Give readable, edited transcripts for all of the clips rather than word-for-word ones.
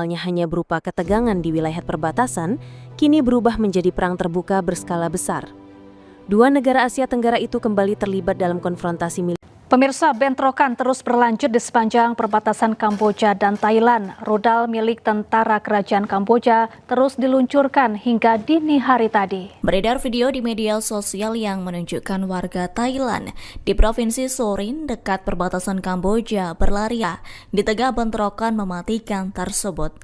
Awalnya hanya berupa ketegangan di wilayah perbatasan, kini berubah menjadi perang terbuka berskala besar. Dua negara Asia Tenggara itu kembali terlibat dalam konfrontasi militer. Pemirsa, bentrokan terus berlanjut di sepanjang perbatasan Kamboja dan Thailand. Rudal milik tentara kerajaan Kamboja terus diluncurkan hingga dini hari tadi. Beredar video di media sosial yang menunjukkan warga Thailand di Provinsi Sorin dekat perbatasan Kamboja berlari di tengah bentrokan mematikan tersebut.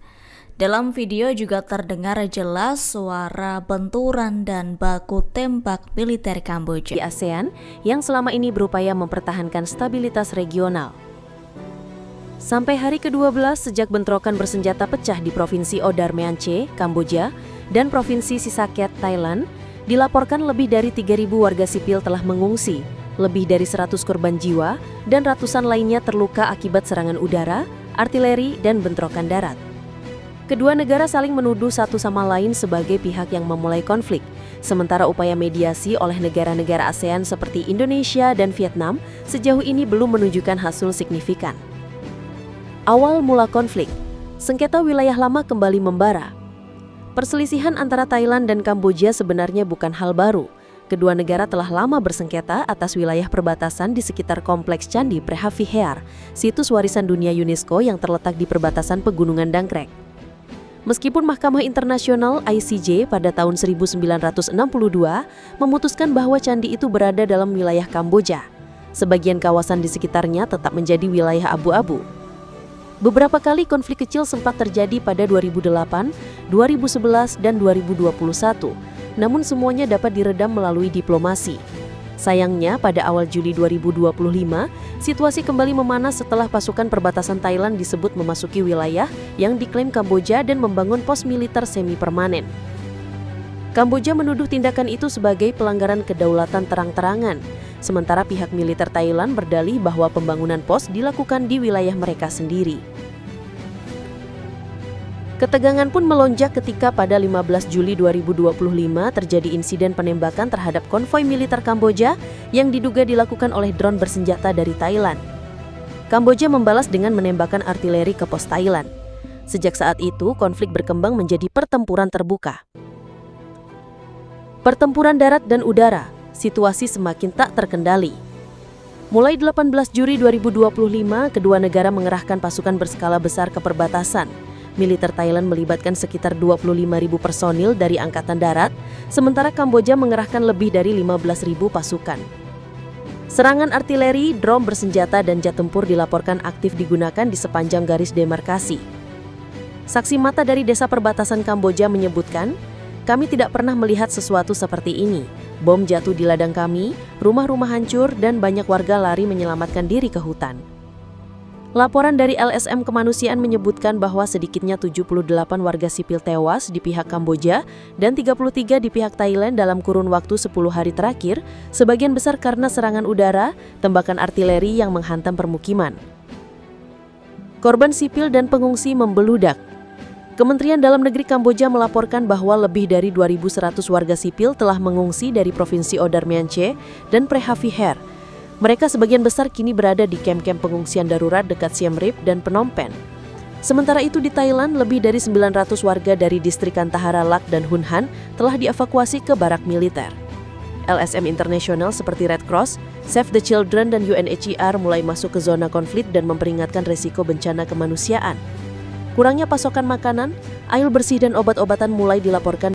Dalam video juga terdengar jelas suara benturan dan baku tembak militer Kamboja Di ASEAN yang selama ini berupaya mempertahankan stabilitas regional. Sampai hari ke-12 sejak bentrokan bersenjata pecah di Provinsi Odar Meanchey, Kamboja, dan Provinsi Sisaket, Thailand, dilaporkan lebih dari 3.000 warga sipil telah mengungsi, lebih dari 100 korban jiwa, dan ratusan lainnya terluka akibat serangan udara, artileri, dan bentrokan darat. Kedua negara saling menuduh satu sama lain sebagai pihak yang memulai konflik, sementara upaya mediasi oleh negara-negara ASEAN seperti Indonesia dan Vietnam sejauh ini belum menunjukkan hasil signifikan. Awal mula konflik, sengketa wilayah lama kembali membara. Perselisihan antara Thailand dan Kamboja sebenarnya bukan hal baru. Kedua negara telah lama bersengketa atas wilayah perbatasan di sekitar Kompleks Candi Prehavihear, situs warisan dunia UNESCO yang terletak di perbatasan Pegunungan Dangkrek. Meskipun Mahkamah Internasional ICJ pada tahun 1962 memutuskan bahwa candi itu berada dalam wilayah Kamboja, sebagian kawasan di sekitarnya tetap menjadi wilayah abu-abu. Beberapa kali konflik kecil sempat terjadi pada 2008, 2011, dan 2021, namun semuanya dapat diredam melalui diplomasi. Sayangnya, pada awal Juli 2025, situasi kembali memanas setelah pasukan perbatasan Thailand disebut memasuki wilayah yang diklaim Kamboja dan membangun pos militer semi-permanen. Kamboja menuduh tindakan itu sebagai pelanggaran kedaulatan terang-terangan, sementara pihak militer Thailand berdalih bahwa pembangunan pos dilakukan di wilayah mereka sendiri. Ketegangan pun melonjak ketika pada 15 Juli 2025 terjadi insiden penembakan terhadap konvoi militer Kamboja yang diduga dilakukan oleh drone bersenjata dari Thailand. Kamboja membalas dengan menembakkan artileri ke pos Thailand. Sejak saat itu, konflik berkembang menjadi pertempuran terbuka. Pertempuran darat dan udara, situasi semakin tak terkendali. Mulai 18 Juli 2025, kedua negara mengerahkan pasukan berskala besar ke perbatasan. Militer Thailand melibatkan sekitar 25.000 personil dari Angkatan Darat, sementara Kamboja mengerahkan lebih dari 15.000 pasukan. Serangan artileri, drone bersenjata, dan jet tempur dilaporkan aktif digunakan di sepanjang garis demarkasi. Saksi mata dari desa perbatasan Kamboja menyebutkan, "Kami tidak pernah melihat sesuatu seperti ini. Bom jatuh di ladang kami, rumah-rumah hancur, dan banyak warga lari menyelamatkan diri ke hutan." Laporan dari LSM Kemanusiaan menyebutkan bahwa sedikitnya 78 warga sipil tewas di pihak Kamboja dan 33 di pihak Thailand dalam kurun waktu 10 hari terakhir, sebagian besar karena serangan udara, tembakan artileri yang menghantam permukiman. Korban sipil dan pengungsi membeludak. Kementerian Dalam Negeri Kamboja melaporkan bahwa lebih dari 2.100 warga sipil telah mengungsi dari Provinsi Odar Meanchey dan Prehavihear. Mereka sebagian besar kini berada di kem-kem pengungsian darurat dekat Siem Reap dan Phnom Penh. Sementara itu di Thailand, lebih dari 900 warga dari distrik Kantahara Lak dan Hun Han telah dievakuasi ke barak militer. LSM internasional seperti Red Cross, Save the Children, dan UNHCR mulai masuk ke zona konflik dan memperingatkan resiko bencana kemanusiaan. Kurangnya pasokan makanan, air bersih, dan obat-obatan mulai dilaporkan